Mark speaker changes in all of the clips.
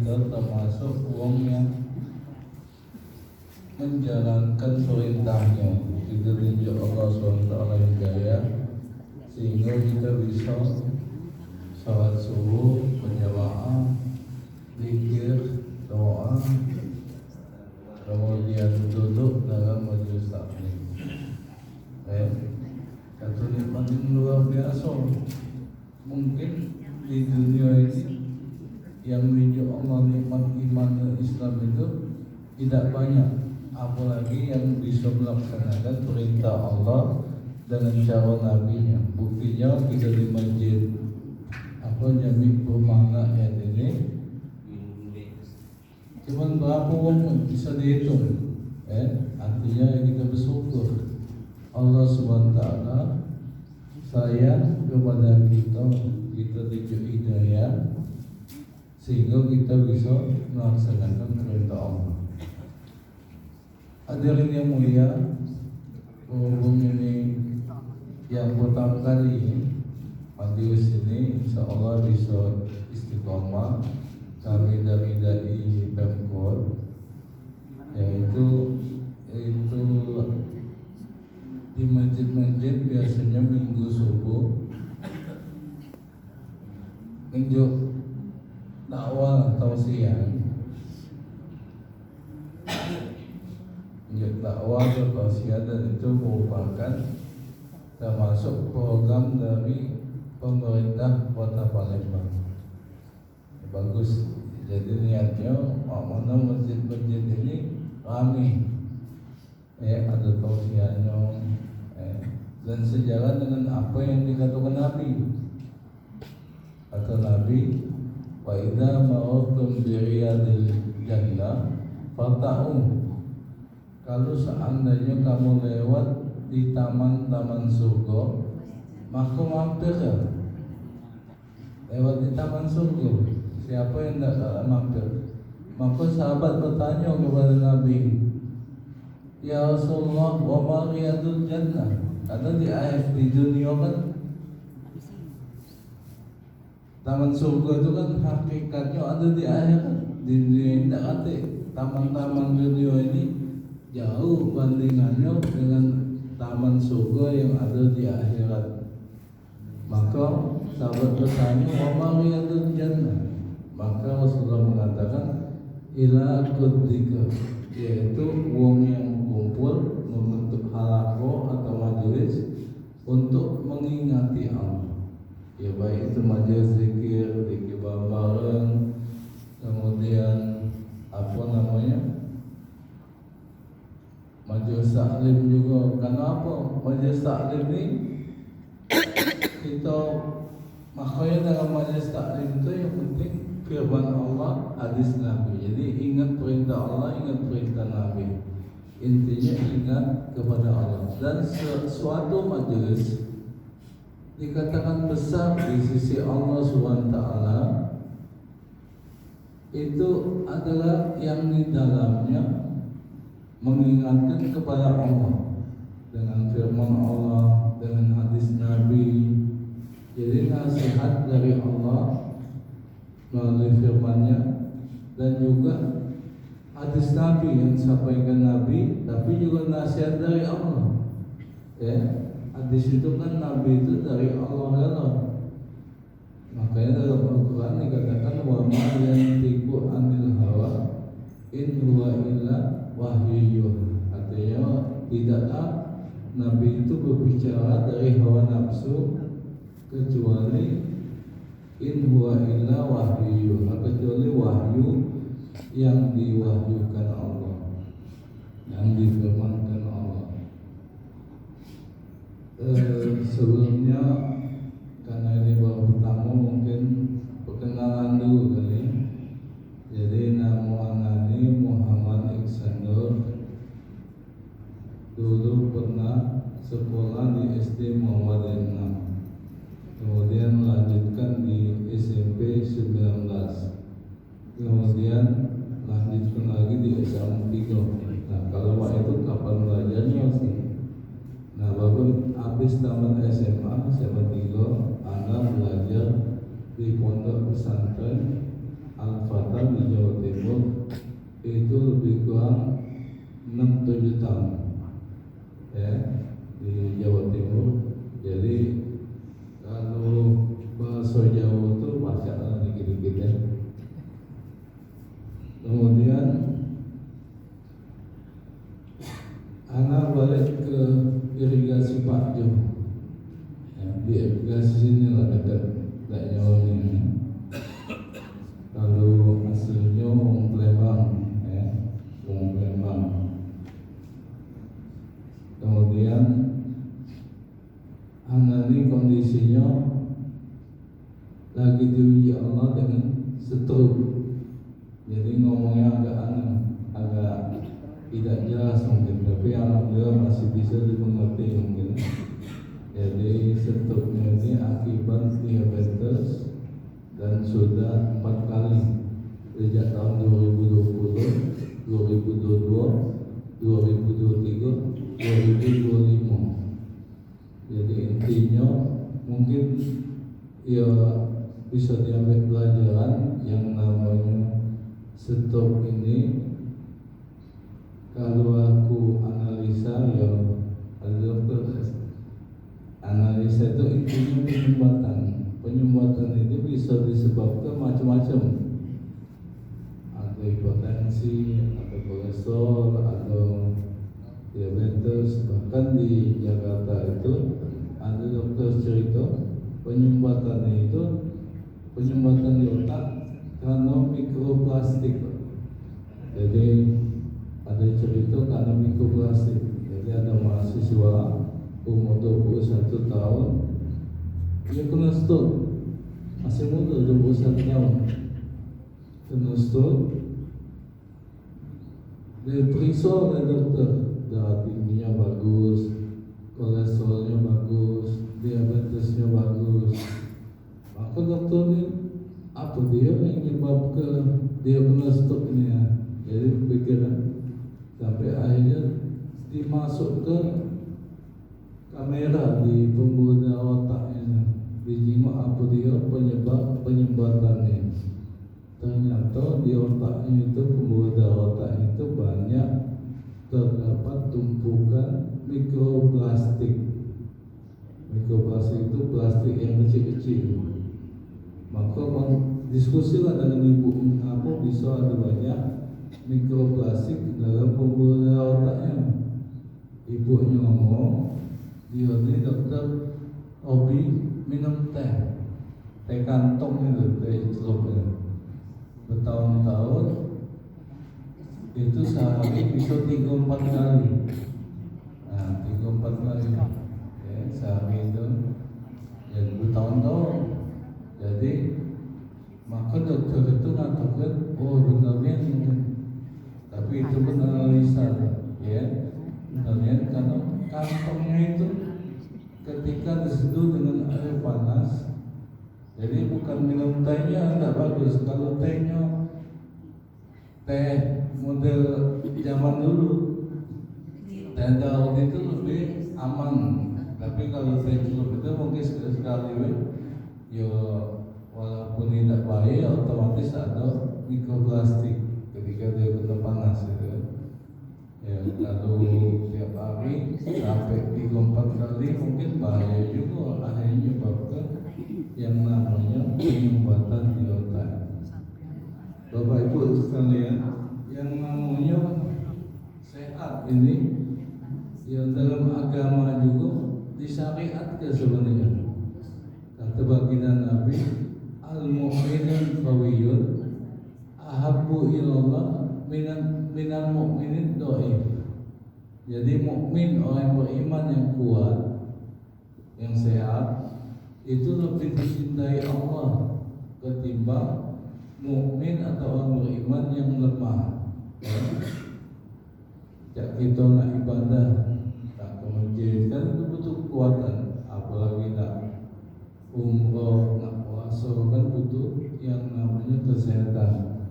Speaker 1: kita termasuk wong yang menjalankan perintahnya. Kita tunjuk Allah SWT hidayah sehingga kita bisa salat subuh berjamaah, zikir, doa, kemudian duduk dalam majelis taklim. Satu nikmat yang luar biasa. Mungkin di dunia ini yang menunjuk Allah nikmat iman dan Islam itu tidak banyak, apalagi yang bisa melaksanakan perintah Allah dengan cara Nabi-Nya. Buktinya kita di masjid Jami Permangga ya ini cuman berapa orang bisa dihitung, artinya kita bersyukur Allah SWT sayang kepada kita tunjuk hidayah sehingga kita bisa melaksanakan perintah Allah. Hadirin yang mulia, berhubung ini yang pertama kali majelis ini, insyaallah bisa istiqomah kami dari Pemkot, yaitu di masjid-masjid biasanya minggu subuh menunjuk dakwah tausiah, dan itu merupakan termasuk program dari pemerintah Kota Palembang. Bagus. Jadi niatnya mana masjid-masjid ini ramai, ada tausiahnya, dan sejalan dengan apa yang dikatakan Nabi. Kata Nabi, wa idza ma'atum bi riyadil jannah fata'u. Kalau seandainya kamu lewat di taman-taman surga, maka mampir ya. Lewat di taman surga, siapa yang tidak mampir? Maka sahabat bertanya kepada Nabi, ya Rasulullah, wa ma riyadul jannah? Ada di dunia kan taman surga itu kan hakikatnya ada di akhirat. Di dunia ini tidak ada. Taman-taman dunia ini jauh bandingannya dengan taman surga yang ada di akhirat. Maka sahabat bertanya, wa ma riyadul jannah? Maka Rasulullah mengatakan, ila kudzika, yaitu wong yang kumpul membentuk halaqah atau majelis untuk mengingati Allah. Ya baik itu majelis zikir bareng, kemudian majelis taklim juga. Kenapa majelis taklim ini kita makanya dalam majelis taklim itu yang penting firman Allah, hadis Nabi. Jadi ingat perintah Allah, ingat perintah Nabi. Intinya ingat kepada Allah. Dan suatu majelis dikatakan besar di sisi Allah SWT itu adalah yang di dalamnya mengingatkan kepada Allah dengan firman Allah, dengan hadis Nabi. Jadi nasihat dari Allah melalui firman-Nya dan juga hadis Nabi yang disampaikan Nabi, tapi juga nasihat dari Allah. Hadis itu kan Nabi itu dari Allah. Makanya dalam Al-Quran dikatakan wa ma yantiqu anil hawa in huwa illa wahyu. Artinya tidaklah Nabi itu berbicara dari hawa nafsu kecuali in huwa illa wahyu, kecuali wahyu yang diwahyukan Allah, yang difirmankan Allah. Sebelumnya karena ini baru pertama mungkin perkenalan dulu kali. Jadi nama Anani Muhammad Iksanur, dulu pernah sekolah di SD Muhammad 6, kemudian melanjutkan di SMP 19, kemudian lanjutkan lagi di SMA 3. Nah kalau waktu itu kapan belajarnya sih? Nah baru habis tamat SMA 3, Anda belajar di Pondok Pesantren Al-Fatah di Jawa kurang 6-7 tahun ya di Jawa Timur. Jadi kalau bahasa Jawa itu baca dikit-dikit ya. Kemudian anak balik ke irigasi Pak Jo ya, di irigasi sini lah dekat Jawa ini. Kalau hasilnya orang Palembang ya, orang Palembang. Kemudian anak ini kondisinya lagi diuji Allah dengan stroke. Jadi ngomongnya agak tidak jelas mungkin, tapi alhamdulillah masih bisa dimengerti mungkin. Jadi stroke-nya ini akibat diabetes dan sudah 4 kali sejak tahun 2020, 2022, 2023, 2025. Jadi intinya mungkin ya bisa diambil pelajaran yang namanya stroke ini. Kalau aku analisa ya analisa itu intinya penyumbatan itu bisa disebabkan macam-macam. Ada hipertensi, ada kolesterol, ada diabetes. Bahkan di Jakarta itu ada dokter cerita penyumbatan di otak karena mikroplastik. Jadi ada cerita karena mikroplastik. Jadi ada mahasiswa umur 21 tahun dia kena stroke, masih muda 21 tahun kena stroke. Dia periksa oleh dokter, darah tingginya bagus, kolesterolnya bagus, diabetesnya bagus. Maka dokter ini apa dia yang menyebabkan dia kena stroke ini ya? Jadi pikiran sampai akhirnya dimasuk ke kamera di pembuluh otaknya, dijenguk apa dia penyebab penyumbatannya. Ternyata di otaknya itu, pembuluh otak itu banyak terdapat tumpukan mikroplastik. Mikroplastik itu plastik yang kecil-kecil. Maka diskusilah dengan ibu, mengapa bisa ada banyak mikroplastik dalam pembuluh otaknya. Ibunya ngomong, dia ini dokter hobi minum teh kantong itu, teh celup itu. Bertahun-tahun itu sehari bisa 3-4 kali. Nah, 3-4 kali ya, sehari itu ya bertahun-tahun. Jadi maka dokter itu mengatakan, oh benarnya mungkin, tapi itu benar analisa ya. Benarnya karena kantongnya itu ketika diseduh dengan air panas, jadi bukan minum tehnya tidak bagus. Kalau tehnya teh model zaman dulu, teh daun itu lebih aman. Tapi kalau teh celup itu mungkin sekali-sekali ya, walaupun tidak baik, otomatis ada mikroplastik ketika dia kena panas gitu. Ya, kalau tiap hari sampai 3-4 kali mungkin bahaya juga, akhirnya menyebabkan yang namanya penyumbatan di otak. Bapak Ibu sekalian, yang namanya sehat ini yang dalam agama juga disyariatkan sebenarnya. Kata baginda Nabi, al-mu'minun qawiyun ahabbu ilallah minal mu'minin do'if. Jadi mukmin, orang beriman yang kuat, yang sehat, itu lebih dicintai Allah ketimbang mukmin atau orang beriman yang lemah. Jak kita nak ibadah, tak ke masjid, kan itu butuh kekuatan. Apalagi nak umroh, nak puasa, kan butuh yang namanya kesehatan.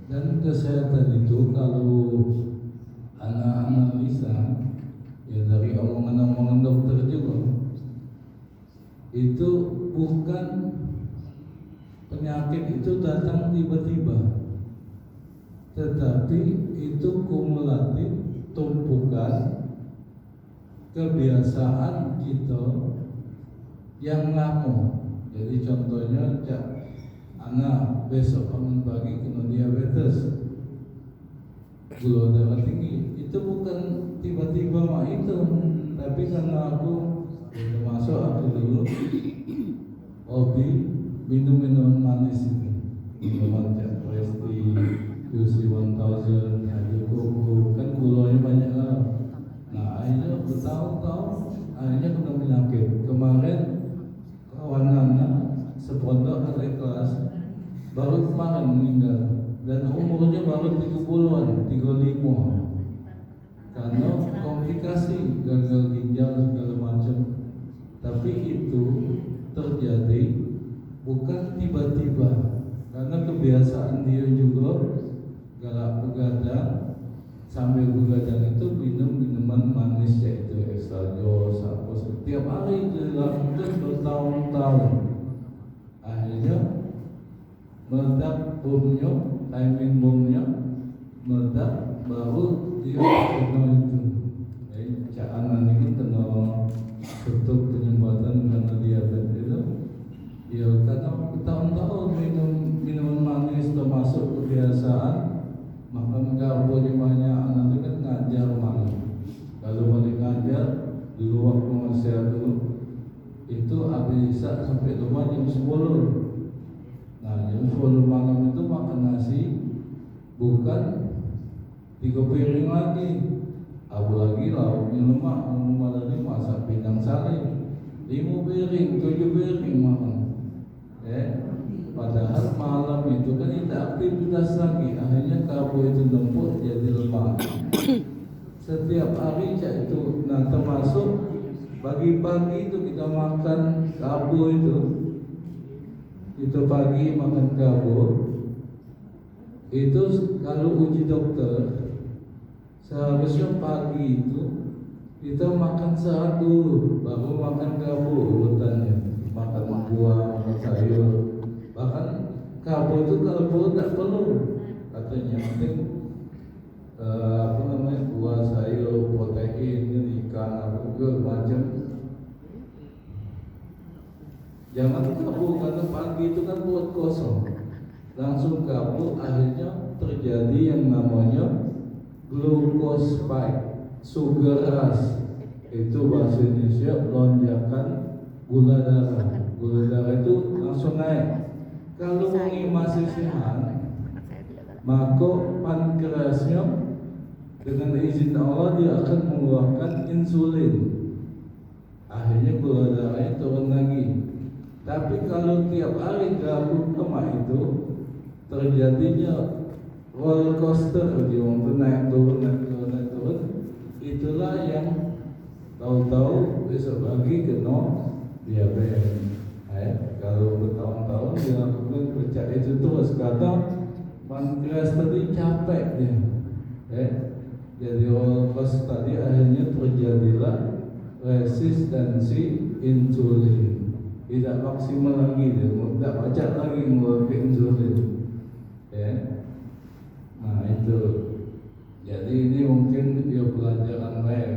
Speaker 1: Dan kesehatan itu kalau anak analisa ya dari omongan-omongan dokter juga, itu bukan penyakit itu datang tiba-tiba. tetapi itu kumulatif tumpukan kebiasaan kita yang lama. Jadi contohnya, anak besok bangun pagi kena diabetes, gula darah tinggi, itu bukan tiba-tiba mak itu, tapi karena aku masuk aku dulu hobi minum manis itu, minuman Jack Presti, UC 1000, Haji Koko, kan gulanya banyak lah. Nah akhirnya bertahun-tahun akhirnya kena penyakit. Kemarin kawanannya sepondok ada kelas baru kemarin meninggal dan umurnya baru 30-an, 35, karena komplikasi gagal ginjal segala macam. Tapi itu terjadi bukan tiba-tiba, karena kebiasaan dia juga galak begadang, sambil begadang itu minum minuman manis, yaitu extra jos, apa setiap hari dilakukan bertahun-tahun. Akhirnya meledak bomnya, timing bomnya meledak, baru dia kena itu. Cak Anan ini kena tutup penyumbatan karena diabetes itu. Ya karena bertahun-tahun minum minuman manis termasuk kebiasaan makan karbonya banyak. Anak itu kan ngajar malam. Kalau balik ngajar dulu waktu masih dulu itu habis sampai rumah jam 10. Nah jam 10 malam itu makan nasi, bukan 3 piring lagi, apalagi lauknya lemak. Malam ini masak pindang sari 5 piring, 7 piring makan. Padahal malam itu kan tidak aktivitas lagi, akhirnya karbo itu numpuk jadi lemak. Setiap hari cak itu, nah termasuk pagi-pagi itu kita makan karbo itu pagi makan karbo itu kalau uji dokter seharusnya pagi itu kita makan serat dulu, baru makan karbo urutannya, makan buah, makan sayur. Bahkan karbo itu kalau perlu tak perlu, katanya penting buah, sayur, protein, ikan, apa juga macam. Jangan karbo, karena pagi itu kan perut kosong, langsung karbo, akhirnya terjadi yang namanya glucose spike, sugar rush. Itu bahasa Indonesia lonjakan gula darah. Gula darah itu langsung naik. Kalau masih sehat, maka pankreasnya dengan izin Allah dia akan mengeluarkan insulin. Akhirnya gula darahnya turun lagi. Tapi kalau tiap hari gabung lemak itu terjadinya roller coaster, dia untuk naik turun, naik turun, naik turun. Itulah yang tahu-tahu besok pagi kena diabetes. Kalau bertahun-tahun dilakukan pecah itu terus, kadang pankreas tadi capek dia. Jadi roller coaster tadi akhirnya terjadilah resistensi insulin. Tidak maksimal lagi dia, tidak baca lagi mengeluarkan insulin. Nah itu. Jadi ini mungkin dia pelajaran baik